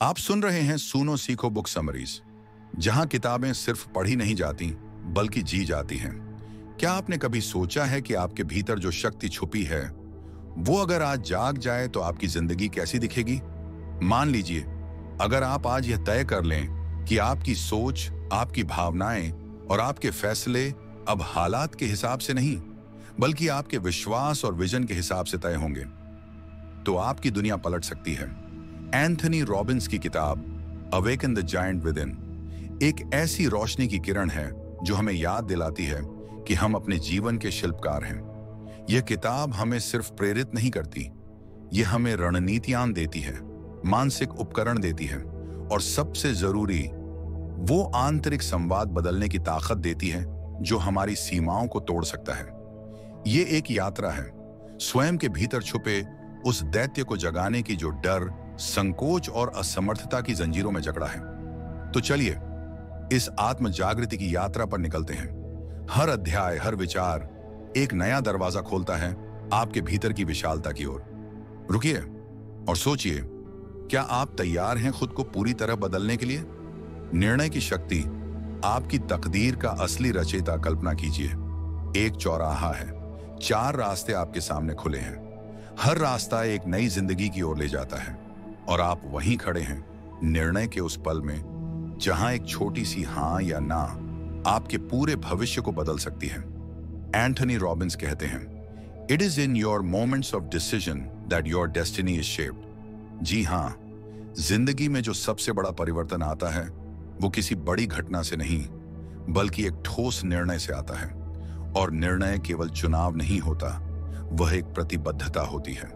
आप सुन रहे हैं सुनो सीखो बुक समरीज, जहां किताबें सिर्फ पढ़ी नहीं जाती बल्कि जी जाती हैं। क्या आपने कभी सोचा है कि आपके भीतर जो शक्ति छुपी है वो अगर आज जाग जाए तो आपकी जिंदगी कैसी दिखेगी? मान लीजिए, अगर आप आज यह तय कर लें कि आपकी सोच, आपकी भावनाएं और आपके फैसले अब हालात के हिसाब से नहीं बल्कि आपके विश्वास और विजन के हिसाब से तय होंगे, तो आपकी दुनिया पलट सकती है। एंथनी रॉबिन्स की किताब awaken the giant with in एक ऐसी रोशनी की किरण है जो हमें याद दिलाती है कि हम अपने जीवन के शिल्पकार हैं। यह किताब हमें सिर्फ प्रेरित नहीं करती, यह हमें रणनीतियां देती है, मानसिक उपकरण देती है और सबसे जरूरी वो आंतरिक संवाद बदलने की ताकत देती है जो हमारी सीमाओं को तोड़ सकता है। ये एक यात्रा है स्वयं के भीतर छुपे उस दैत्य को जगाने की जो डर, संकोच और असमर्थता की जंजीरों में जकड़ा है। तो चलिए इस आत्म जागृति की यात्रा पर निकलते हैं। हर अध्याय, हर विचार एक नया दरवाजा खोलता है आपके भीतर की विशालता की ओर। रुकिए और सोचिए, क्या आप तैयार हैं खुद को पूरी तरह बदलने के लिए? निर्णय की शक्ति, आपकी तकदीर का असली रचयिता कल्पना कीजिए। एक चौराहा है, 4 रास्ते आपके सामने खुले हैं। हर रास्ता एक नई जिंदगी की ओर ले जाता है और आप वहीं खड़े हैं निर्णय के उस पल में जहां एक छोटी सी हां या ना आपके पूरे भविष्य को बदल सकती है। एंथनी रॉबिन्स कहते हैं, it is in your moments of decision that your destiny is shaped. जी हां, जिंदगी में जो सबसे बड़ा परिवर्तन आता है वो किसी बड़ी घटना से नहीं बल्कि एक ठोस निर्णय से आता है। और निर्णय केवल चुनाव नहीं होता, वह एक प्रतिबद्धता होती है।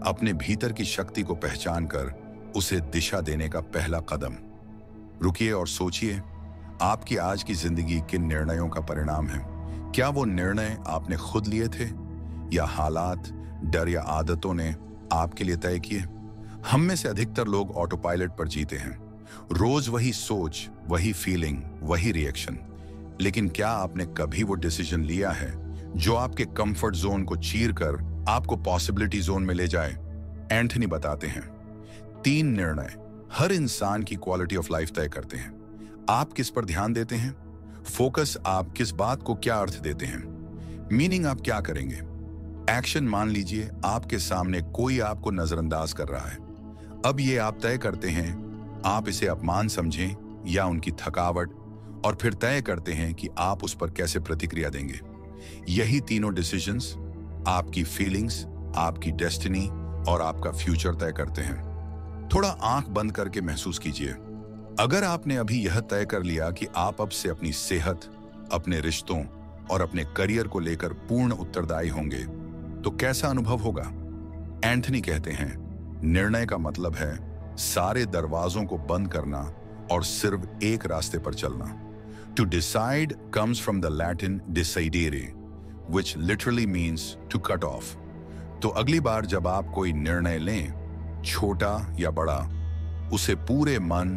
अपने भीतर की शक्ति को पहचान कर उसे दिशा देने का पहला कदम। रुकिए और सोचिए, आपकी आज की जिंदगी किन निर्णयों का परिणाम है? क्या वो निर्णय आपने खुद लिए थे या हालात, डर या आदतों ने आपके लिए तय किए? हम में से अधिकतर लोग ऑटो पायलट पर जीते हैं, रोज वही सोच, वही फीलिंग, वही रिएक्शन। लेकिन क्या आपने कभी वो डिसीजन लिया है जो आपके कंफर्ट जोन को चीर कर आपको पॉसिबिलिटी जोन में ले जाए? एंथनी बताते हैं, 3 निर्णय हर इंसान की क्वालिटी ऑफ लाइफ तय करते हैं। आप किस पर ध्यान देते हैं? फोकस, आप किस बात को क्या अर्थ देते हैं? मीनिंग, आप क्या करेंगे? एक्शन, मान लीजिए आपके सामने कोई आपको नजरअंदाज कर रहा है। अब ये आप तय करते हैं आप इसे अपमान समझें या उनकी थकावट, और फिर तय करते हैं कि आप उस पर कैसे प्रतिक्रिया देंगे। यही तीनों डिसीजंस आपकी फीलिंग्स, आपकी डेस्टिनी और आपका फ्यूचर तय करते हैं। थोड़ा आंख बंद करके महसूस कीजिए, अगर आपने अभी यह तय कर लिया कि आप अब से अपनी सेहत, अपने रिश्तों और अपने करियर को लेकर पूर्ण उत्तरदायी होंगे, तो कैसा अनुभव होगा? एंथनी कहते हैं, निर्णय का मतलब है सारे दरवाजों को बंद करना और सिर्फ एक रास्ते पर चलना। To decide comes from the Latin decidere, which literally means to cut off. तो अगली बार जब आप कोई निर्णय लें, छोटा या बड़ा, उसे पूरे मन,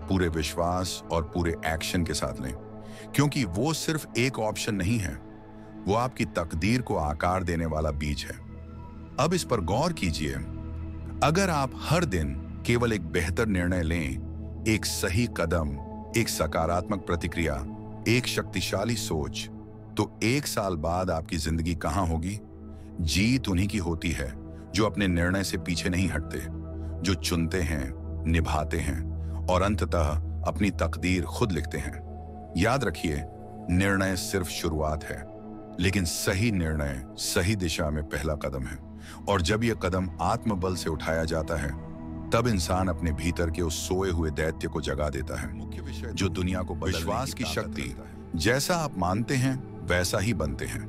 पूरे विश्वास और पूरे एक्शन के साथ लें, क्योंकि वो सिर्फ एक ऑप्शन नहीं है, वो आपकी तकदीर को आकार देने वाला बीज है। अब इस पर गौर कीजिए, अगर आप हर दिन केवल एक बेहतर निर्णय लें, एक सही कदम, एक सकारात्मक प्रतिक्रिया, एक शक्तिशाली सोच, तो 1 साल बाद आपकी जिंदगी कहां होगी? जीत उन्हीं की होती है जो अपने निर्णय से पीछे नहीं हटते, जो चुनते हैं, निभाते हैं और अंततः अपनी तकदीर खुद लिखते हैं। याद रखिए, निर्णय सिर्फ शुरुआत है, लेकिन सही निर्णय सही दिशा में पहला कदम है। और जब यह कदम आत्मबल से उठाया जाता है, तब इंसान अपने भीतर के उस सोए हुए दैत्य को जगा देता है, मुख्य विषय जो दुनिया को विश्वास की शक्ति, जैसा आप मानते हैं वैसा ही बनते हैं।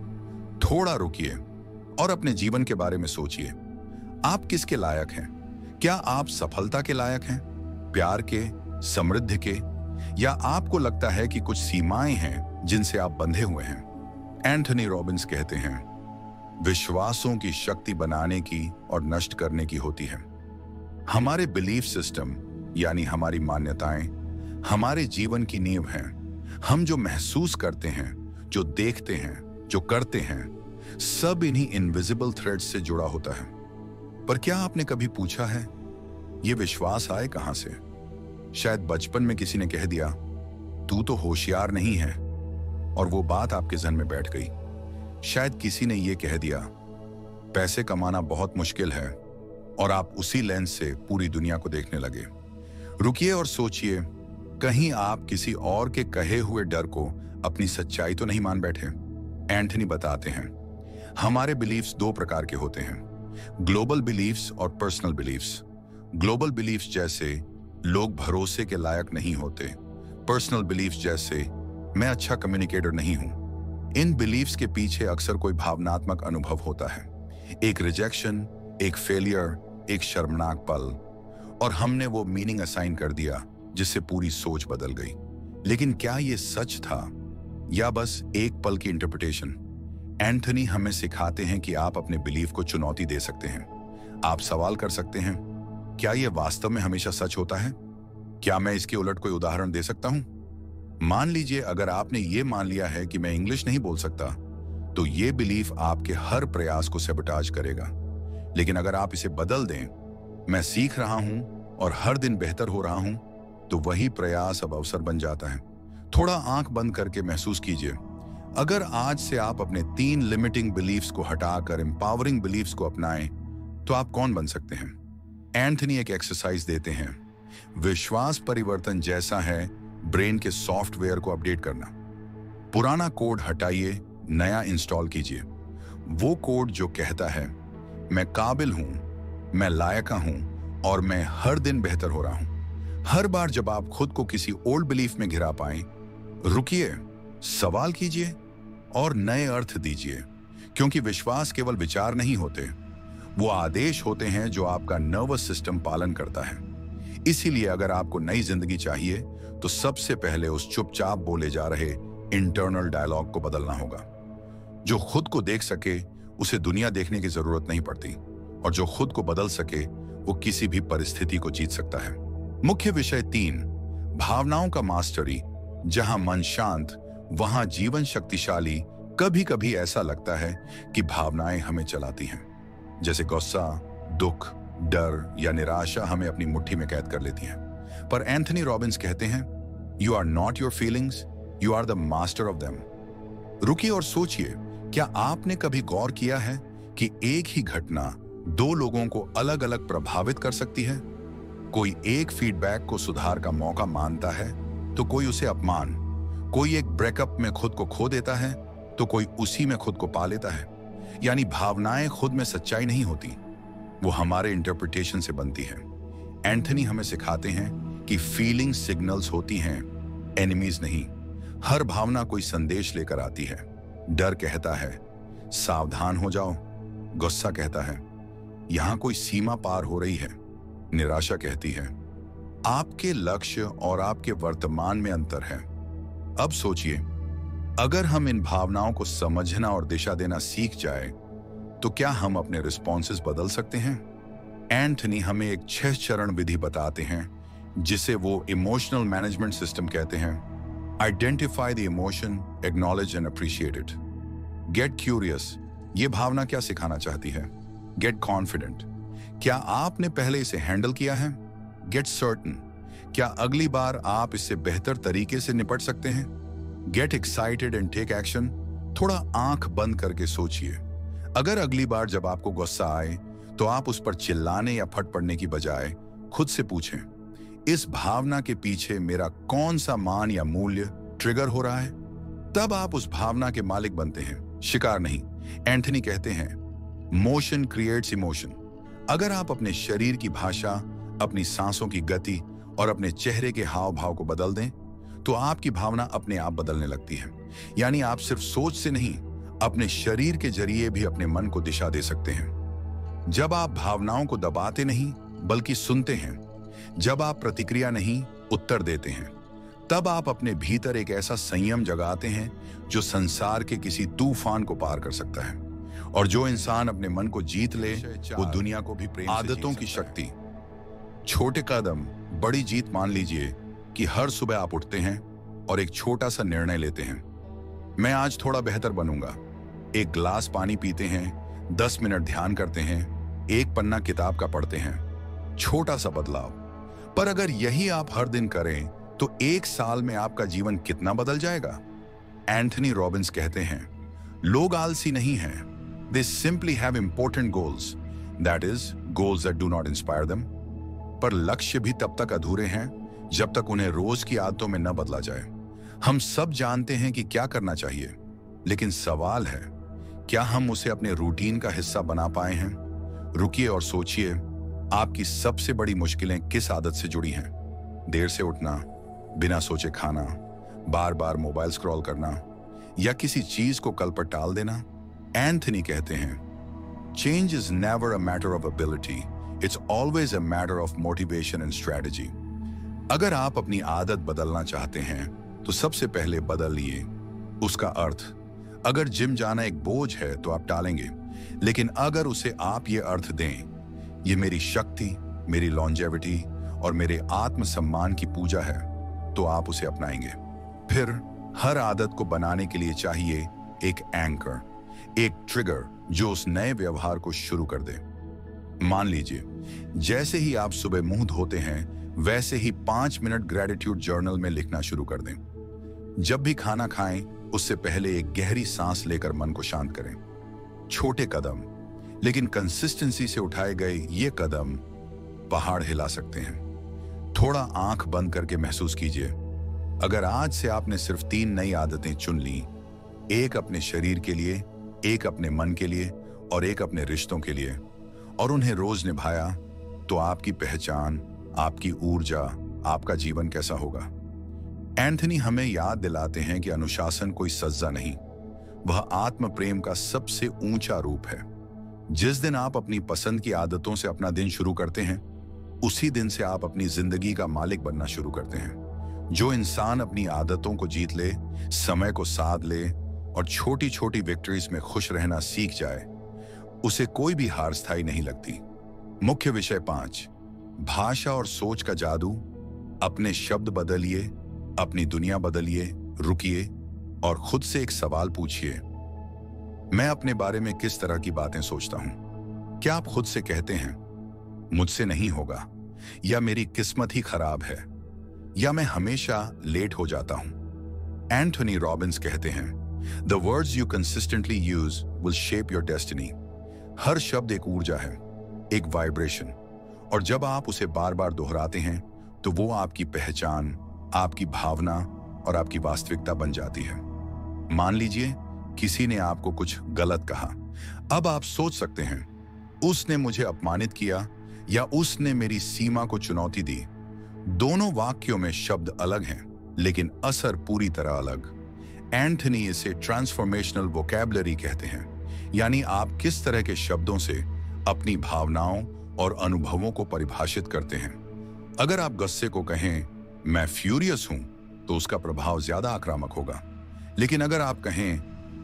थोड़ा रुकिए और अपने जीवन के बारे में सोचिए, आप किसके लायक हैं? क्या आप सफलता के लायक हैं, प्यार के, समृद्धि के, या आपको लगता है कि कुछ सीमाएं हैं जिनसे आप बंधे हुए हैं? एंथनी रॉबिन्स कहते हैं, विश्वासों की शक्ति बनाने की और नष्ट करने की होती है। हमारे बिलीफ सिस्टम यानी हमारी मान्यताएं हमारे जीवन की नींव हैं। हम जो महसूस करते हैं, जो देखते हैं, जो करते हैं, सब इन्हीं इनविजिबल थ्रेड्स से जुड़ा होता है। पर क्या आपने कभी पूछा है, ये विश्वास आए कहां से? शायद बचपन में किसी ने कह दिया, तू तो होशियार नहीं है, और वो बात आपके जहन में बैठ गई। शायद किसी ने ये कह दिया, पैसे कमाना बहुत मुश्किल है, और आप उसी लेंस से पूरी दुनिया को देखने लगे। रुकिए और सोचिए, कहीं आप किसी और के कहे हुए डर को अपनी सच्चाई तो नहीं मान बैठे। एंथनी बताते हैं, हमारे बिलीफ्स दो प्रकार के होते हैं, ग्लोबल बिलीफ्स और पर्सनल बिलीफ्स। ग्लोबल बिलीफ्स जैसे लोग भरोसे के लायक नहीं होते, पर्सनल बिलीफ्स जैसे मैं अच्छा कम्युनिकेटर नहीं हूं। इन बिलीफ्स के पीछे अक्सर कोई भावनात्मक अनुभव होता है, एक रिजेक्शन, एक फेलियर, एक शर्मनाक पल, और हमने वो मीनिंग असाइन कर दिया जिससे पूरी सोच बदल गई। लेकिन क्या ये सच था या बस एक पल की इंटरप्रिटेशन? एंथनी हमें सिखाते हैं कि आप अपने बिलीफ को चुनौती दे सकते हैं। आप सवाल कर सकते हैं, क्या यह वास्तव में हमेशा सच होता है? क्या मैं इसके उलट कोई उदाहरण दे सकता हूं? मान लीजिए अगर आपने ये मान लिया है कि मैं इंग्लिश नहीं बोल सकता, तो ये बिलीफ आपके हर प्रयास को सैबोटाज करेगा। लेकिन अगर आप इसे बदल दें, मैं सीख रहा हूं और हर दिन बेहतर हो रहा हूं, तो वही प्रयास अब अवसर बन जाता है। थोड़ा आंख बंद करके महसूस कीजिए, अगर आज से आप अपने 3 लिमिटिंग बिलीफ्स को हटाकर एम्पावरिंग बिलीफ्स को अपनाएं, तो आप कौन बन सकते हैं? एंथनी एक एक्सरसाइज देते हैं, विश्वास परिवर्तन जैसा है ब्रेन के सॉफ्टवेयर को अपडेट करना। पुराना कोड हटाइए, नया इंस्टॉल कीजिए। वो कोड जो कहता है, मैं काबिल हूं, मैं लायका हूं, और मैं हर दिन बेहतर हो रहा हूं। हर बार जब आप खुद को किसी ओल्ड बिलीफ में घिरा पाएं, रुकिए, सवाल कीजिए और नए अर्थ दीजिए, क्योंकि विश्वास केवल विचार नहीं होते, वो आदेश होते हैं जो आपका नर्वस सिस्टम पालन करता है। इसीलिए अगर आपको नई जिंदगी चाहिए, तो सबसे पहले उस चुपचाप बोले जा रहे इंटरनल डायलॉग को बदलना होगा। जो खुद को देख सके, उसे दुनिया देखने की जरूरत नहीं पड़ती, और जो खुद को बदल सके, वो किसी भी परिस्थिति को जीत सकता है। मुख्य विषय 3, भावनाओं का मास्टरी। जहां मन शांत, वहां जीवन शक्तिशाली। कभी कभी ऐसा लगता है कि भावनाएं हमें चलाती हैं, जैसे गुस्सा, दुख, डर या निराशा हमें अपनी मुट्ठी में कैद कर लेती हैं। पर एंथनी रॉबिन्स कहते हैं, you are not your feelings, you are the master of them. रुकिए और सोचिए, क्या आपने कभी गौर किया है कि एक ही घटना 2 लोगों को अलग अलग प्रभावित कर सकती है? कोई एक फीडबैक को सुधार का मौका मानता है, तो कोई उसे अपमान। कोई एक ब्रेकअप में खुद को खो देता है, तो कोई उसी में खुद को पा लेता है। यानी भावनाएं खुद में सच्चाई नहीं होती, वो हमारे इंटरप्रिटेशन से बनती हैं। एंथनी हमें सिखाते हैं कि फीलिंग सिग्नल्स होती हैं, एनिमीज नहीं। हर भावना कोई संदेश लेकर आती है। डर कहता है, सावधान हो जाओ। गुस्सा कहता है, यहां कोई सीमा पार हो रही है। निराशा कहती है, आपके लक्ष्य और आपके वर्तमान में अंतर है। अब सोचिए, अगर हम इन भावनाओं को समझना और दिशा देना सीख जाए, तो क्या हम अपने रिस्पॉन्सेस बदल सकते हैं? एंथनी हमें एक 6 चरण विधि बताते हैं, जिसे वो इमोशनल मैनेजमेंट सिस्टम कहते हैं। Identify the emotion, acknowledge and appreciate it. Get curious, ये भावना क्या सिखाना चाहती है? गेट कॉन्फिडेंट, क्या आपने पहले इसे हैंडल किया है? गेट सर्टन, क्या अगली बार आप इससे बेहतर तरीके से निपट सकते हैं? Get excited and take action, थोड़ा आंख बंद करके सोचिए। अगर अगली बार जब आपको गुस्सा आए, तो आप उस पर चिल्लाने या फट पड़ने की बजाय खुद से पूछें, इस भावना के पीछे मेरा कौन सा मान या मूल्य ट्रिगर हो रहा है? तब आप उस भावना के मालिक बनते हैं, शिकार नहीं। एंथनी कहते हैं, मोशन क्रिएट्स इमोशन। अगर आप अपने शरीर की भाषा, अपनी सांसों की गति और अपने चेहरे के हाव भाव को बदल दें, तो आपकी भावना अपने आप बदलने लगती है। यानी आप सिर्फ सोच से नहीं, अपने शरीर के जरिए भी अपने मन को दिशा दे सकते हैं। जब आप भावनाओं को दबाते नहीं, बल्कि सुनते हैं, जब आप प्रतिक्रिया नहीं, उत्तर देते हैं, तब आप अपने भीतर एक ऐसा संयम जगाते हैं जो संसार के किसी तूफान को पार कर सकता है। और जो इंसान अपने मन को जीत ले, वो दुनिया को भी प्रेम से आदतों की शक्ति। छोटे कदम, बड़ी जीत। मान लीजिए कि हर सुबह आप उठते हैं और एक छोटा सा निर्णय लेते हैं, मैं आज थोड़ा बेहतर बनूंगा। एक गिलास पानी पीते हैं, 10 मिनट ध्यान करते हैं, एक पन्ना किताब का पढ़ते हैं। छोटा सा बदलाव, पर अगर यही आप हर दिन करें तो 1 साल में आपका जीवन कितना बदल जाएगा? एंथनी रॉबिन्स कहते हैं, लोग आलसी नहीं हैं, दे simply have important goals, that is goals that do not inspire them. पर लक्ष्य भी तब तक अधूरे हैं जब तक उन्हें रोज की आदतों में न बदला जाए। हम सब जानते हैं कि क्या करना चाहिए, लेकिन सवाल है, क्या हम उसे अपने रूटीन का हिस्सा बना पाए हैं? रुकिए और सोचिए, आपकी सबसे बड़ी मुश्किलें किस आदत से जुड़ी हैं? देर से उठना, बिना सोचे खाना, बार बार मोबाइल स्क्रॉल करना, या किसी चीज को कल पर टाल देना? एंथनी कहते हैं, change is never a matter of ability, it's always a matter of motivation and strategy. अगर आप अपनी आदत बदलना चाहते हैं तो सबसे पहले बदलिए उसका अर्थ। अगर जिम जाना एक बोझ है तो आप टालेंगे, लेकिन अगर उसे आप ये अर्थ दें, ये मेरी शक्ति, मेरी लॉन्जेविटी और मेरे आत्मसम्मान की पूजा है, तो आप उसे अपनाएंगे। फिर हर आदत को बनाने के लिए चाहिए एक एंकर, एक ट्रिगर जो उस नए व्यवहार को शुरू कर दे। मान लीजिए, जैसे ही आप सुबह मुंह धोते हैं, वैसे ही 5 मिनट ग्रेटिट्यूड जर्नल में लिखना शुरू कर दें। जब भी खाना खाएं, उससे पहले एक गहरी सांस लेकर मन को शांत करें। छोटे कदम, लेकिन कंसिस्टेंसी से उठाए गए ये कदम पहाड़ हिला सकते हैं। थोड़ा आंख बंद करके महसूस कीजिए, अगर आज से आपने सिर्फ 3 नई आदतें चुन ली, एक अपने शरीर के लिए, एक अपने मन के लिए और एक अपने रिश्तों के लिए, और उन्हें रोज निभाया, तो आपकी पहचान, आपकी ऊर्जा, आपका जीवन कैसा होगा? एंथनी हमें याद दिलाते हैं कि अनुशासन कोई सज्जा नहीं, वह आत्म प्रेम का सबसे ऊंचा रूप है। जिस दिन आप अपनी पसंद की आदतों से अपना दिन शुरू करते हैं, उसी दिन से आप अपनी जिंदगी का मालिक बनना शुरू करते हैं। जो इंसान अपनी आदतों को जीत ले, समय को साध ले और छोटी छोटी विक्ट्रीज में खुश रहना सीख जाए, उसे कोई भी हार स्थायी नहीं लगती। मुख्य विषय 5, भाषा और सोच का जादू। अपने शब्द बदलिए, अपनी दुनिया बदलिए। रुकिए और खुद से एक सवाल पूछिए, मैं अपने बारे में किस तरह की बातें सोचता हूं? क्या आप खुद से कहते हैं, मुझसे नहीं होगा, या मेरी किस्मत ही खराब है, या मैं हमेशा लेट हो जाता हूं? एंथनी रॉबिन्स कहते हैं, the words you consistently use will shape your destiny. हर शब्द एक ऊर्जा है, एक वाइब्रेशन, और जब आप उसे बार बार दोहराते हैं तो वो आपकी पहचान, आपकी भावना और आपकी वास्तविकता बन जाती है। मान लीजिए किसी ने आपको कुछ गलत कहा, अब आप सोच सकते हैं, उसने मुझे अपमानित किया या उसने मेरी सीमा को चुनौती दी। दोनों वाक्यों में शब्द अलग हैं, लेकिन असर पूरी तरह अलग। एंथनी इसे ट्रांसफॉर्मेशनल वोकैबुलरी कहते हैं, यानी आप किस तरह के शब्दों से अपनी भावनाओं और अनुभवों को परिभाषित करते हैं। अगर आप गुस्से को कहें, मैं फ्यूरियस हूं, तो उसका प्रभाव ज्यादा आक्रामक होगा। लेकिन अगर आप कहें,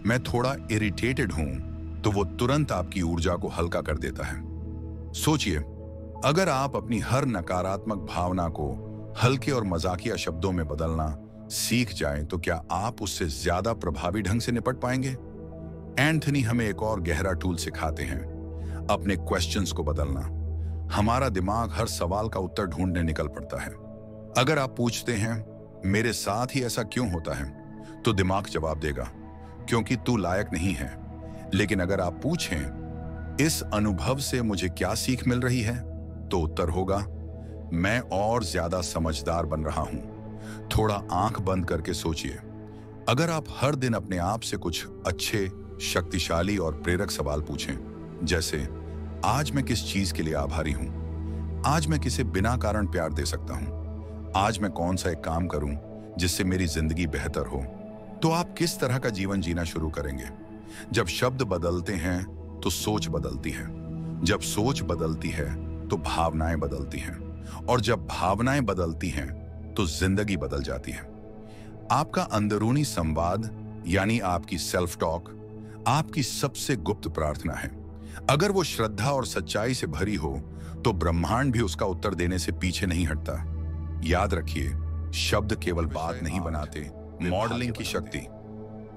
मैं थोड़ा इरिटेटेड हूं, तो वो तुरंत आपकी ऊर्जा को हल्का कर देता है। सोचिए, अगर आप अपनी हर नकारात्मक भावना को हल्के और मजाकिया शब्दों में बदलना सीख जाएं, तो क्या आप उससे ज्यादा प्रभावी ढंग से निपट पाएंगे? एंथनी हमें एक और गहरा टूल सिखाते हैं, अपने क्वेश्चंस को बदलना। हमारा दिमाग हर सवाल का उत्तर ढूंढने निकल पड़ता है। अगर आप पूछते हैं, मेरे साथ ही ऐसा क्यों होता है, तो दिमाग जवाब देगा, क्योंकि तू लायक नहीं है। लेकिन अगर आप पूछें, इस अनुभव से मुझे क्या सीख मिल रही है, तो उत्तर होगा, मैं और ज्यादा समझदार बन रहा हूं। थोड़ा आंख बंद करके सोचिए, अगर आप हर दिन अपने आप से कुछ अच्छे, शक्तिशाली और प्रेरक सवाल पूछें, जैसे आज मैं किस चीज के लिए आभारी हूं, आज मैं किसे बिना कारण प्यार दे सकता हूं, आज मैं कौन सा एक काम करूं जिससे मेरी जिंदगी बेहतर हो, तो आप किस तरह का जीवन जीना शुरू करेंगे। जब शब्द बदलते हैं तो सोच बदलती है, जब सोच बदलती है तो भावनाएं बदलती हैं, और जब भावनाएं बदलती हैं तो जिंदगी बदल जाती है। आपका अंदरूनी संवाद, यानी आपकी सेल्फ टॉक, आपकी सबसे गुप्त प्रार्थना है। अगर वो श्रद्धा और सच्चाई से भरी हो, तो ब्रह्मांड भी उसका उत्तर देने से पीछे नहीं हटता। याद रखिए, शब्द केवल बात नहीं बनाते, मॉडलिंग की शक्ति।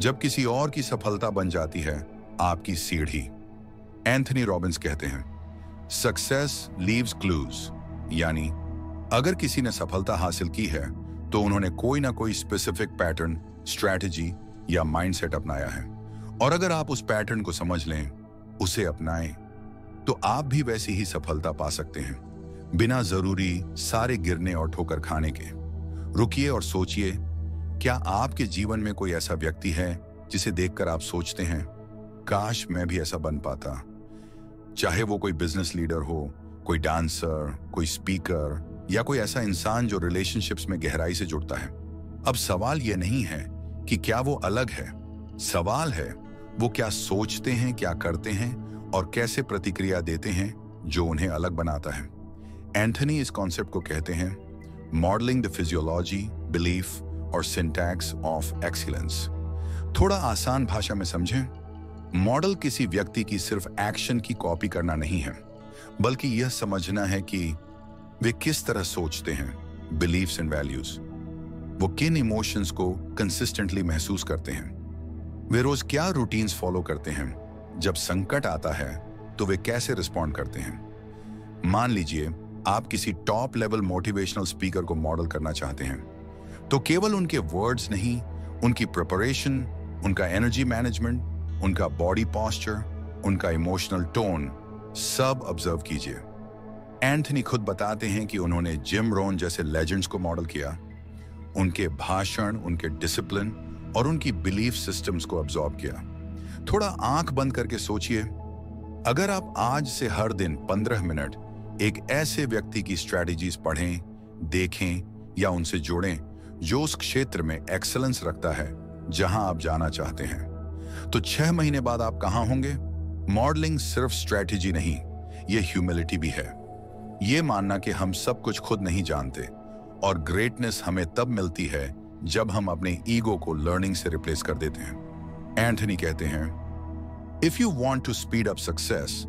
जब किसी और की सफलता बन जाती है आपकी सीढ़ी। एंथनी रॉबिन्स कहते हैं, सक्सेस लीव्स क्लूज, यानी अगर किसी ने सफलता हासिल की है तो उन्होंने कोई ना कोई स्पेसिफिक पैटर्न, स्ट्रैटेजी या माइंडसेट अपनाया है। और अगर आप उस पैटर्न को समझ लें, उसे अपनाएं, तो आप भी वैसी ही सफलता पा सकते हैं, बिना जरूरी सारे गिरने और ठोकर खाने के। रुकिए और सोचिए, क्या आपके जीवन में कोई ऐसा व्यक्ति है जिसे देखकर आप सोचते हैं, काश मैं भी ऐसा बन पाता। चाहे वो कोई बिजनेस लीडर हो, कोई डांसर, कोई स्पीकर या कोई ऐसा इंसान जो रिलेशनशिप्स में गहराई से जुड़ता है। अब सवाल यह नहीं है कि क्या वो अलग है, सवाल है वो क्या सोचते हैं, क्या करते हैं और कैसे प्रतिक्रिया देते हैं जो उन्हें अलग बनाता है। एंथनी इस कॉन्सेप्ट को कहते हैं मॉडलिंग द फिजियोलॉजी, बिलीफ और सिंटैक्स ऑफ एक्सीलेंस। थोड़ा आसान भाषा में समझें, मॉडल किसी व्यक्ति की सिर्फ एक्शन की कॉपी करना नहीं है, बल्कि यह समझना है कि वे किस तरह सोचते हैं, बिलीफ्स एंड वैल्यूज, वो किन इमोशंस को कंसिस्टेंटली महसूस करते हैं, वे रोज क्या रूटीन्स फॉलो करते हैं, जब संकट आता है तो वे कैसे रिस्पॉन्ड करते हैं। मान लीजिए आप किसी टॉप लेवल मोटिवेशनल स्पीकर को मॉडल करना चाहते हैं, तो केवल उनके वर्ड्स नहीं, उनकी प्रिपरेशन, उनका एनर्जी मैनेजमेंट, उनका बॉडी पॉस्चर, उनका इमोशनल टोन सब ऑब्जर्व कीजिए। एंथनी खुद बताते हैं कि उन्होंने जिम रोन जैसे लेजेंड्स को मॉडल किया। उनके भाषण, उनके डिसिप्लिन और उनकी बिलीफ सिस्टम्स को अब्जॉर्ब किया। थोड़ा आंख बंद करके सोचिए, अगर आप आज से हर दिन 15 मिनट एक ऐसे व्यक्ति की स्ट्रैटेजीज पढ़ें, देखें या उनसे जुड़ें जो उस क्षेत्र में एक्सेलेंस रखता है जहां आप जाना चाहते हैं, तो 6 महीने बाद आप कहां होंगे। मॉडलिंग सिर्फ स्ट्रैटेजी नहीं, यह ह्यूमिलिटी भी है। ये मानना कि हम सब कुछ खुद नहीं जानते और ग्रेटनेस हमें तब मिलती है जब हम अपने ईगो को लर्निंग से रिप्लेस कर देते हैं। एंथनी कहते हैं, if you want to speed up success,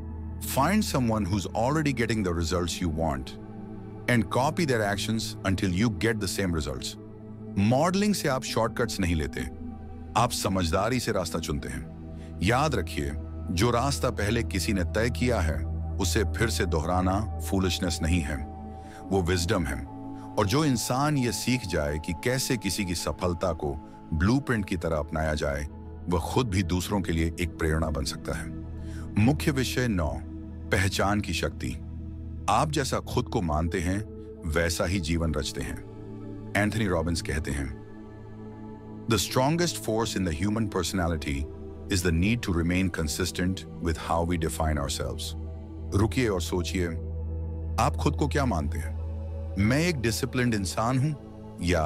find someone who is already getting the results you want and copy their actions until you get the same results. Modelling से आप shortcuts नहीं लेते, आप समझदारी से रास्ता चुनते हैं। याद रखिए, जो रास्ता पहले किसी ने तय किया है उसे फिर से दोहराना फूलिशनेस नहीं है, वो विजडम है। और जो इंसान ये सीख जाए कि कैसे किसी की सफलता को ब्लूप्रिंट की तरह अपनाया जाए, वह खुद भी दूसरों के लिए एक प्रेरणा बन सकता है। मुख्य विषय 9, पहचान की शक्ति। आप जैसा खुद को मानते हैं वैसा ही जीवन रचते हैं। एंथनी रॉबिन्स कहते हैं, the strongest force in the human personality is the need to remain consistent with how we define ourselves. रुकिए और सोचिए, आप खुद को क्या मानते हैं? मैं एक डिसिप्लिन्ड इंसान हूं या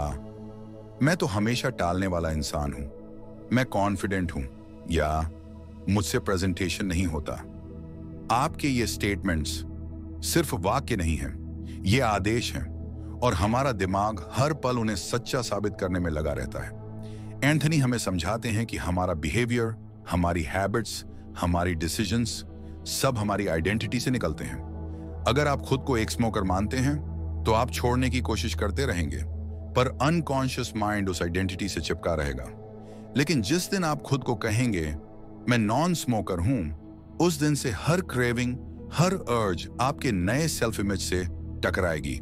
मैं तो हमेशा टालने वाला इंसान हूं? मैं कॉन्फिडेंट हूं या मुझसे प्रेजेंटेशन नहीं होता? आपके ये स्टेटमेंट्स सिर्फ वाक्य नहीं हैं, ये आदेश हैं और हमारा दिमाग हर पल उन्हें सच्चा साबित करने में लगा रहता है। एंथनी हमें समझाते हैं कि हमारा बिहेवियर, हमारी हैबिट्स, हमारी डिसीजंस सब हमारी आइडेंटिटी से निकलते हैं। अगर आप खुद को एक स्मोकर मानते हैं तो आप छोड़ने की कोशिश करते रहेंगे, पर अनकॉन्शियस माइंड उस आइडेंटिटी से चिपका रहेगा। लेकिन जिस दिन आप खुद को कहेंगे मैं नॉन स्मोकर हूं, उस दिन से हर क्रेविंग, हर अर्ज आपके नए सेल्फ इमेज से टकराएगी।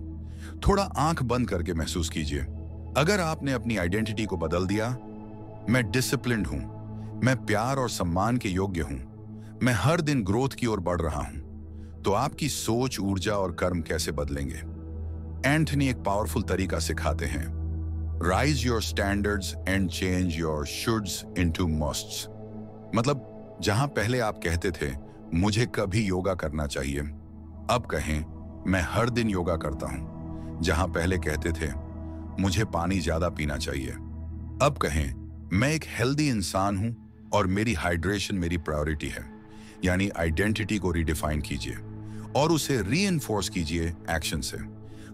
थोड़ा आंख बंद करके महसूस कीजिए, अगर आपने अपनी आइडेंटिटी को बदल दिया, मैं डिसिप्लिन्ड हूं, मैं प्यार और सम्मान के योग्य हूं, मैं हर दिन ग्रोथ की ओर बढ़ रहा हूं, तो आपकी सोच, ऊर्जा और कर्म कैसे बदलेंगे। एंथनी एक पावरफुल तरीका सिखाते हैं, rise your standards and change your shoulds into musts. मतलब जहां पहले आप कहते थे मुझे कभी योगा करना चाहिए, अब कहें मैं हर दिन योगा करता हूं। जहां पहले कहते थे मुझे पानी ज्यादा पीना चाहिए, अब कहें मैं एक हेल्दी इंसान हूं और मेरी हाइड्रेशन मेरी प्रायोरिटी है। यानी आइडेंटिटी को रीडिफाइन कीजिए और उसे रीइंफोर्स कीजिए एक्शन से।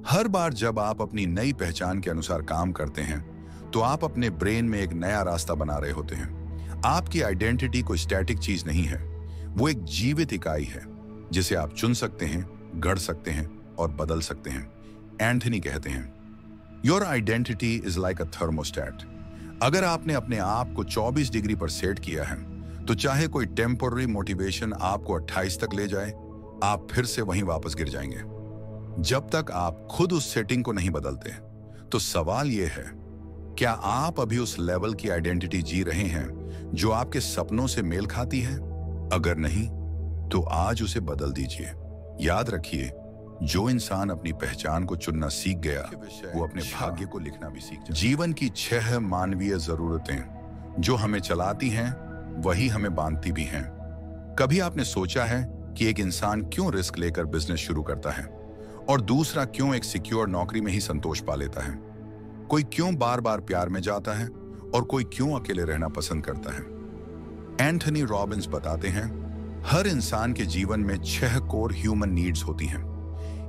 हर बार जब आप अपनी नई पहचान के अनुसार काम करते हैं, तो आप अपने ब्रेन में एक नया रास्ता बना रहे होते हैं। आपकी आइडेंटिटी कोई स्टैटिक चीज नहीं है, वो एक जीवित इकाई है जिसे आप चुन सकते हैं, गढ़ सकते हैं और बदल सकते हैं। एंथनी कहते हैं, your identity is like a thermostat. अगर आपने अपने आप को 24 डिग्री पर सेट किया है, तो चाहे कोई टेम्पोररी मोटिवेशन आपको 28 तक ले जाए, आप फिर से वहीं वापस गिर जाएंगे। जब तक आप खुद उस सेटिंग को नहीं बदलते। तो सवाल यह है, क्या आप अभी उस लेवल की आइडेंटिटी जी रहे हैं जो आपके सपनों से मेल खाती है? अगर नहीं, तो आज उसे बदल दीजिए। याद रखिए, जो इंसान अपनी पहचान को चुनना सीख गया, वो अपने भाग्य को लिखना भी सीख जाता है। जीवन की 6 मानवीय जरूरतें जो हमें चलाती हैं, वही हमें बांधती भी हैं। कभी आपने सोचा है कि एक इंसान क्यों रिस्क लेकर बिजनेस शुरू करता है और दूसरा क्यों एक सिक्योर नौकरी में ही संतोष पा लेता है? कोई क्यों बार बार प्यार में जाता है और कोई क्यों अकेले रहना पसंद करता है? एंथनी रॉबिन्स बताते हैं, हर इंसान के जीवन में 6 कोर ह्यूमन नीड्स होती हैं।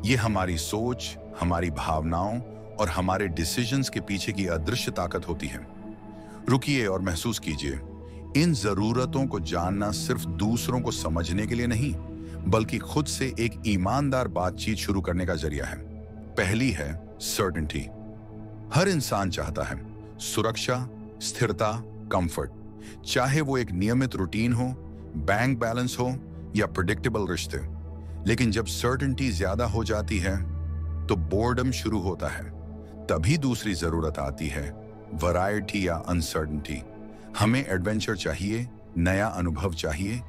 ये हमारी सोच, हमारी भावनाओं और हमारे डिसीजंस के पीछे की अदृश्य ताकत होती है। रुकिए और महसूस कीजिए, इन जरूरतों को जानना सिर्फ दूसरों को समझने के लिए नहीं, बल्कि खुद से एक ईमानदार बातचीत शुरू करने का जरिया है। पहली है सर्टेनिटी। हर इंसान चाहता है सुरक्षा, स्थिरता, कंफर्ट, चाहे वो एक नियमित रूटीन हो, बैंक बैलेंस हो या प्रेडिक्टेबल रिश्ते। लेकिन जब सर्टेनिटी ज्यादा हो जाती है तो बोर्डम शुरू होता है। तभी दूसरी जरूरत आती है वैरायटी या अनसर्टेनिटी। हमें एडवेंचर चाहिए, नया अनुभव चाहिए,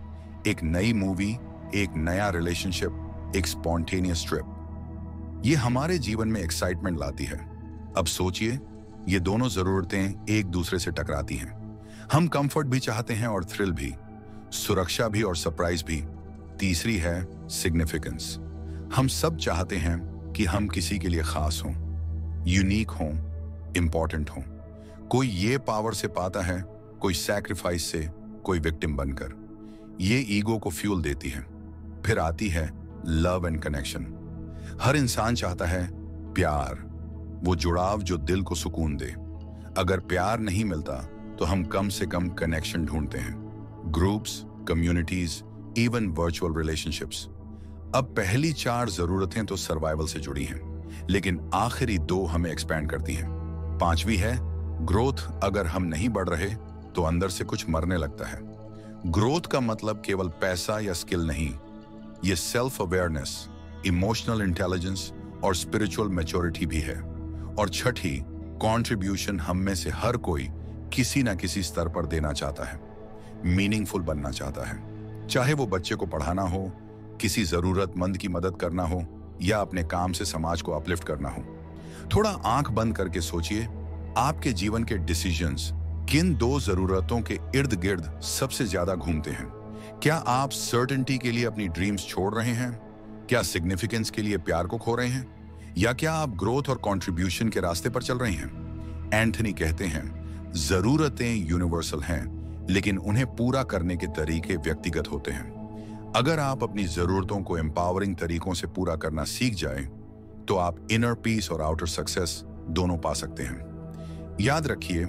एक नई मूवी, एक नया रिलेशनशिप, एक स्पॉन्टेनियस ट्रिप। ये हमारे जीवन में एक्साइटमेंट लाती है। अब सोचिए, ये दोनों जरूरतें एक दूसरे से टकराती हैं। हम कंफर्ट भी चाहते हैं और थ्रिल भी, सुरक्षा भी और सरप्राइज भी। तीसरी है सिग्निफिकेंस। हम सब चाहते हैं कि हम किसी के लिए खास हों, यूनिक हों, इंपॉर्टेंट हों। कोई ये पावर से पाता है, कोई सैक्रिफाइस से, कोई विक्टिम बनकर। ये ईगो को फ्यूल देती है। फिर आती है लव एंड कनेक्शन। हर इंसान चाहता है प्यार, वो जुड़ाव जो दिल को सुकून दे। अगर प्यार नहीं मिलता तो हम कम से कम कनेक्शन ढूंढते हैं, groups, communities, even virtual relationships. अब पहली 4 जरूरतें तो सर्वाइवल से जुड़ी हैं, लेकिन आखिरी 2 हमें एक्सपैंड करती हैं। 5वीं है ग्रोथ। अगर हम नहीं बढ़ रहे तो अंदर से कुछ मरने लगता है। ग्रोथ का मतलब केवल पैसा या स्किल नहीं, ये सेल्फ अवेयरनेस, इमोशनल इंटेलिजेंस और स्पिरिचुअल मैच्योरिटी भी है। और छठी, कंट्रीब्यूशन। हम में से हर कोई किसी ना किसी स्तर पर देना चाहता है, मीनिंगफुल बनना चाहता है। चाहे वो बच्चे को पढ़ाना हो, किसी जरूरतमंद की मदद करना हो या अपने काम से समाज को अपलिफ्ट करना हो। थोड़ा आंख बंद करके सोचिए, आपके जीवन के डिसीजंस किन 2 जरूरतों के इर्द गिर्द सबसे ज्यादा घूमते हैं? क्या आप सर्टेनिटी के लिए अपनी ड्रीम्स छोड़ रहे हैं? क्या सिग्निफिकेंस के लिए प्यार को खो रहे हैं? या क्या आप ग्रोथ और कंट्रीब्यूशन के रास्ते पर चल रहे हैं? एंथनी कहते हैं, जरूरतें यूनिवर्सल हैं, लेकिन उन्हें पूरा करने के तरीके व्यक्तिगत होते हैं। अगर आप अपनी जरूरतों को एम्पावरिंग तरीकों से पूरा करना सीख जाएं, तो आप इनर पीस और आउटर सक्सेस दोनों पा सकते हैं। याद रखिए,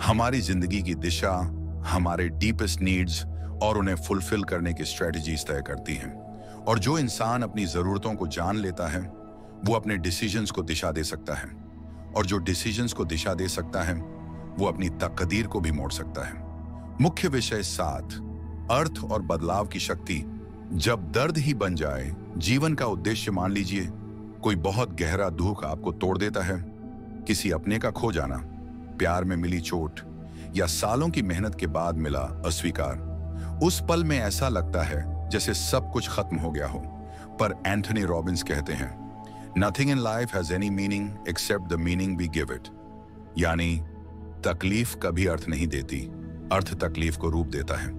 हमारी जिंदगी की दिशा हमारे डीपेस्ट नीड्स और उन्हें फुलफिल करने की स्ट्रेटजीज तय करती हैं। और जो इंसान अपनी जरूरतों को जान लेता है, वो अपने डिसीजंस को दिशा दे सकता है। और जो डिसीजंस को दिशा दे सकता है, वो अपनी तकदीर को भी मोड़ सकता है। मुख्य विषय 7, अर्थ और बदलाव की शक्ति। जब दर्द ही बन जाए जीवन का उद्देश्य, मान लीजिए कोई बहुत गहरा दुख आपको तोड़ देता है, किसी अपने का खो जाना, प्यार में मिली चोट या सालों की मेहनत के बाद मिला अस्वीकार, उस पल में ऐसा लगता है जैसे सब कुछ खत्म हो गया हो। पर एंथनी रॉबिन्स कहते हैं, nothing in life has any meaning except the meaning we give it. यानी तकलीफ कभी अर्थ नहीं देती, अर्थ तकलीफ को रूप देता है।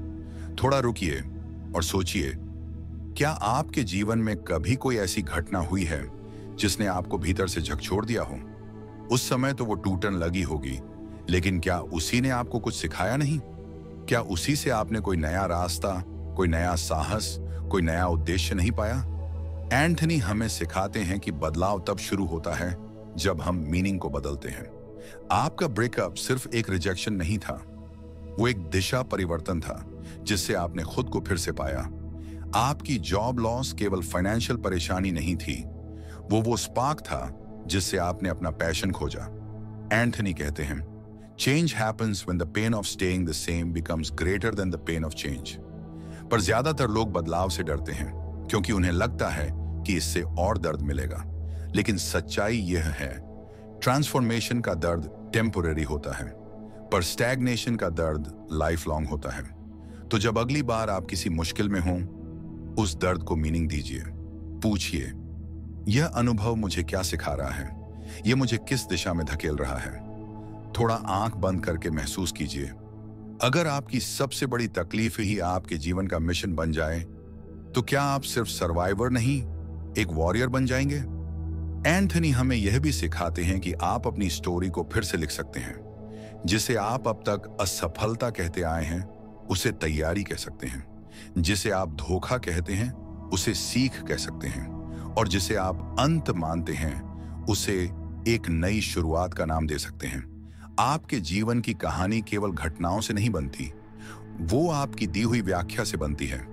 थोड़ा रुकिए और सोचिए, क्या आपके जीवन में कभी कोई ऐसी घटना हुई है जिसने आपको भीतर से झकझोर दिया हो? उस समय तो वो टूटन लगी होगी, लेकिन क्या उसी ने आपको कुछ सिखाया नहीं? क्या उसी से आपने कोई नया रास्ता, कोई नया साहस, कोई नया उद्देश्य नहीं पाया? एंथनी हमें सिखाते हैं कि बदलाव तब शुरू होता है जब हम मीनिंग को बदलते हैं। आपका ब्रेकअप सिर्फ एक रिजेक्शन नहीं था, वो एक दिशा परिवर्तन था जिससे आपने खुद को फिर से पाया। आपकी जॉब लॉस केवल फाइनेंशियल परेशानी नहीं थी, वो स्पार्क था जिससे आपने अपना पैशन खोजा। एंथनी कहते हैं, change happens when the pain of staying the same becomes greater than the pain of change. पर ज्यादातर लोग बदलाव से डरते हैं क्योंकि उन्हें लगता है कि इससे और दर्द मिलेगा। लेकिन सच्चाई यह है, ट्रांसफॉर्मेशन का दर्द टेम्पोरेरी होता है, पर स्टैग्नेशन का दर्द लाइफ लॉन्ग होता है। तो जब अगली बार आप किसी मुश्किल में हों, उस दर्द को मीनिंग दीजिए। पूछिए, यह अनुभव मुझे क्या सिखा रहा है? यह मुझे किस दिशा में धकेल रहा है? थोड़ा आंख बंद करके महसूस कीजिए। अगर आपकी सबसे बड़ी तकलीफ ही आपके जीवन का मिशन बन जाए, तो क्या आप सिर्फ सर्वाइवर नहीं, एक वॉरियर बन जाएंगे? एंथनी हमें यह भी सिखाते हैं कि आप अपनी स्टोरी को फिर से लिख सकते हैं। जिसे आप अब तक असफलता कहते आए हैं, उसे तैयारी कह सकते हैं। जिसे आप धोखा कहते हैं, उसे सीख कह सकते हैं। और जिसे आप अंत मानते हैं, उसे एक नई शुरुआत का नाम दे सकते हैं। आपके जीवन की कहानी केवल घटनाओं से नहीं बनती, वो आपकी दी हुई व्याख्या से बनती है।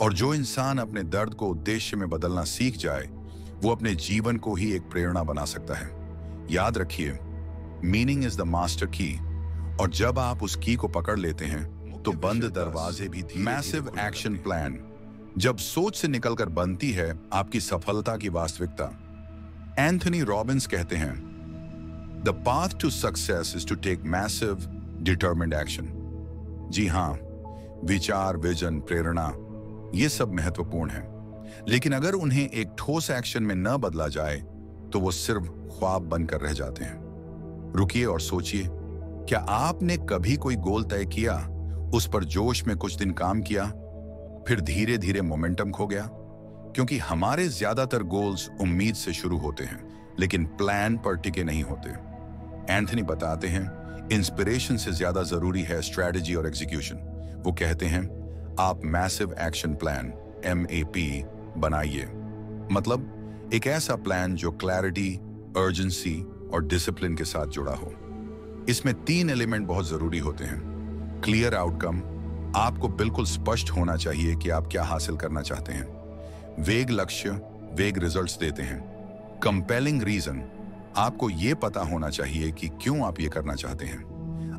और जो इंसान अपने दर्द को उद्देश्य में बदलना सीख जाए, वो अपने जीवन को ही एक प्रेरणा बना सकता है। याद रखिए, मीनिंग इज द मास्टर की, और जब आप उस की को पकड़ लेते हैं, तो बंद दरवाजे भी धीरे-धीरे मैसिव एक्शन प्लान जब सोच से निकलकर बनती है आपकी सफलता की वास्तविकता। एंथनी रॉबिन्स कहते हैं, the path to success is to take massive determined action. जी हां, विचार, विजन, प्रेरणा, ये सब महत्वपूर्ण है, लेकिन अगर उन्हें एक ठोस एक्शन में न बदला जाए, तो वो सिर्फ ख्वाब बनकर रह जाते हैं। रुकिए और सोचिए, क्या आपने कभी कोई गोल तय किया, उस पर जोश में कुछ दिन काम किया, फिर धीरे धीरे मोमेंटम खो गया? क्योंकि हमारे ज्यादातर गोल्स उम्मीद से शुरू होते हैं, लेकिन प्लान पर टिके नहीं होते। एंथनी बताते हैं, इंस्पिरेशन से ज्यादा जरूरी है स्ट्रेटजी और एग्जीक्यूशन। वो कहते हैं, आप मैसिव एक्शन प्लान MAP बनाइए। मतलब एक ऐसा प्लान जो क्लैरिटी, अर्जेंसी और डिसिप्लिन के साथ जुड़ा हो। इसमें 3 एलिमेंट बहुत जरूरी होते हैं। क्लियर आउटकम, आपको बिल्कुल स्पष्ट होना चाहिए कि आप क्या हासिल करना चाहते हैं। वेग लक्ष्य वेग रिजल्ट्स देते हैं। कंपेलिंग रीजन, आपको यह पता होना चाहिए कि क्यों आप ये करना चाहते हैं।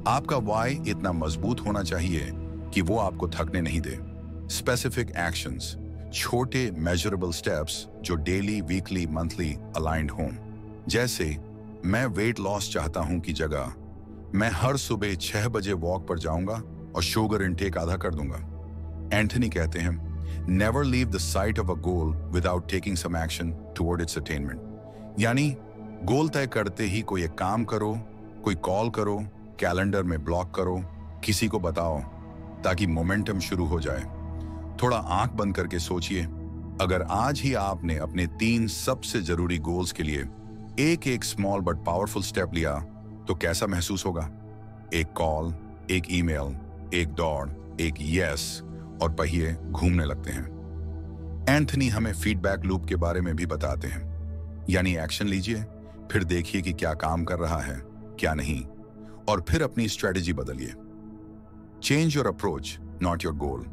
आपका वाई इतना मजबूत होना चाहिए कि वो आपको थकने नहीं दे। स्पेसिफिक एक्शंस, छोटे मेजरेबल स्टेप्स जो डेली, वीकली, मंथली अलाइंड हों। जैसे मैं वेट लॉस चाहता हूं की जगह मैं हर सुबह 6 बजे वॉक पर जाऊंगा और शुगर इनटेक आधा कर दूंगा। एंथनी कहते हैं, never leave the sight of a goal without taking some action toward its attainment. यानी गोल तय करते ही कोई एक काम करो, कोई कॉल करो, कैलेंडर में ब्लॉक करो, किसी को बताओ, ताकि मोमेंटम शुरू हो जाए। थोड़ा आंख बंद करके सोचिए, अगर आज ही आपने अपने 3 सबसे जरूरी गोल्स के लिए एक एक स्मॉल बट पावरफुल स्टेप लिया, तो कैसा महसूस होगा? एक कॉल, एक ईमेल, एक दौड़, एक यस, और पहिए घूमने लगते हैं। एंथनी हमें फीडबैक लूप के बारे में भी बताते हैं। यानी एक्शन लीजिए, फिर देखिए कि क्या काम कर रहा है, क्या नहीं, और फिर अपनी स्ट्रेटेजी बदलिए। Change your approach, not your goal.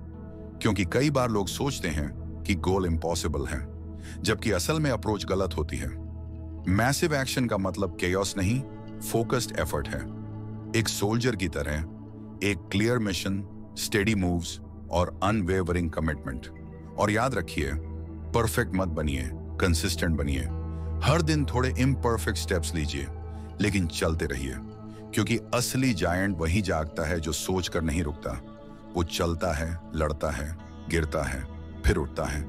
क्योंकि कई बार लोग सोचते हैं कि गोल इम्पॉसिबल है, जबकि असल में अप्रोच गलत होती है। मैसिव एक्शन का मतलब केओस नहीं, फोकस्ड एफर्ट है। एक सोल्जर की तरह, एक क्लियर मिशन, स्टेडी मूव्स और अनवेवरिंग कमिटमेंट। और याद रखिए, परफेक्ट मत बनिए, कंसिस्टेंट बनिए। हर दिन थोड़े इम्परफेक्ट स्टेप्स लीजिए, लेकिन चलते रहिए। क्योंकि असली जायंट वही जागता है जो सोचकर नहीं रुकता। वो चलता है, लड़ता है, गिरता है, फिर उठता है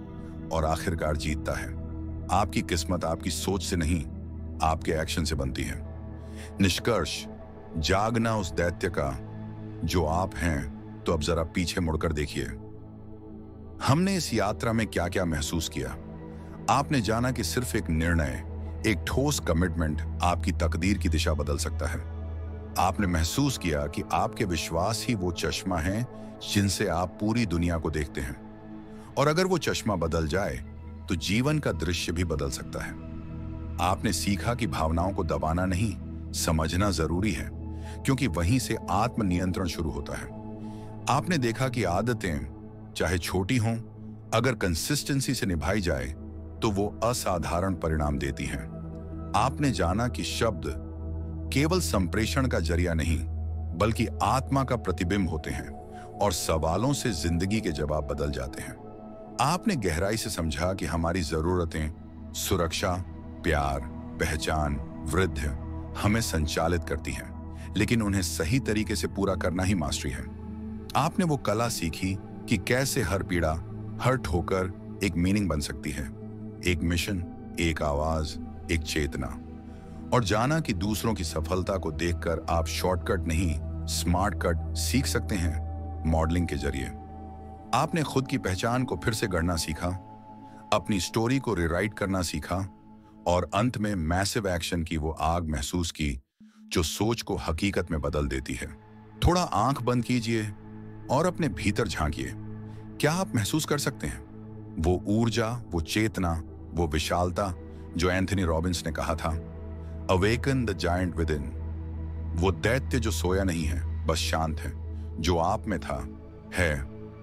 और आखिरकार जीतता है। आपकी किस्मत आपकी सोच से नहीं, आपके एक्शन से बनती है। निष्कर्ष, जागना उस दैत्य का जो आप हैं, तो अब जरा पीछे मुड़कर देखिए। हमने इस यात्रा में क्या क्या महसूस किया। आपने जाना कि सिर्फ एक निर्णय, एक ठोस कमिटमेंट आपकी तकदीर की दिशा बदल सकता है। आपने महसूस किया कि आपके विश्वास ही वो चश्मा है जिनसे आप पूरी दुनिया को देखते हैं, और अगर वो चश्मा बदल जाए तो जीवन का दृश्य भी बदल सकता है। आपने सीखा कि भावनाओं को दबाना नहीं, समझना जरूरी है, क्योंकि वहीं से आत्मनियंत्रण शुरू होता है। आपने देखा कि आदतें चाहे छोटी हों, अगर कंसिस्टेंसी से निभाई जाए तो वो असाधारण परिणाम देती हैं। आपने जाना कि शब्द केवल संप्रेषण का जरिया नहीं, बल्कि आत्मा का प्रतिबिंब होते हैं, और सवालों से जिंदगी के जवाब बदल जाते हैं। आपने गहराई से समझा कि हमारी जरूरतें सुरक्षा, प्यार, पहचान, वृद्धि हमें संचालित करती हैं, लेकिन उन्हें सही तरीके से पूरा करना ही मास्टरी है। आपने वो कला सीखी कि कैसे हर पीड़ा, हर ठोकर एक मीनिंग बन सकती है, एक मिशन, एक आवाज, एक चेतना। और जाना कि दूसरों की सफलता को देखकर आप शॉर्टकट नहीं, स्मार्ट कट सीख सकते हैं मॉडलिंग के जरिए। आपने खुद की पहचान को फिर से गढ़ना सीखा, अपनी स्टोरी को रिराइट करना सीखा और अंत में मैसिव एक्शन की वो आग महसूस की जो सोच को हकीकत में बदल देती है। थोड़ा आंख बंद कीजिए और अपने भीतर झांकिए। क्या आप महसूस कर सकते हैं वो ऊर्जा, वो चेतना, वो विशालता जो एंथनी रॉबिन्स ने कहा था, awaken the giant with in. वो दैत्य जो सोया नहीं है, बस शांत है, जो आप में था, है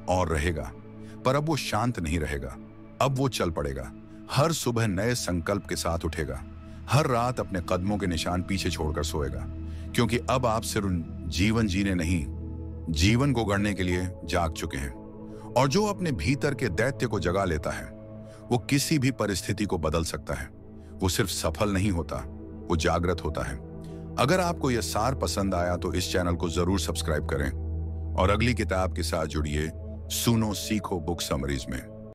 और रहेगा। पर अब वो शांत नहीं रहेगा, अब वो चल पड़ेगा। हर सुबह नए संकल्प के साथ उठेगा, हर रात अपने कदमों के निशान पीछे छोड़कर सोएगा, क्योंकि अब आप सिर्फ जीवन जीने नहीं, जीवन को गढ़ने के लिए जाग चुके हैं। और जो अपने भीतर के दैत्य को जगा लेता है, वो किसी भी परिस्थिति को बदल सकता है। वो सिर्फ सफल नहीं होता, वो जागृत होता है। अगर आपको यह सार पसंद आया तो इस चैनल को जरूर सब्सक्राइब करें और अगली किताब के साथ जुड़िए सुनो सीखो बुक समरीज में।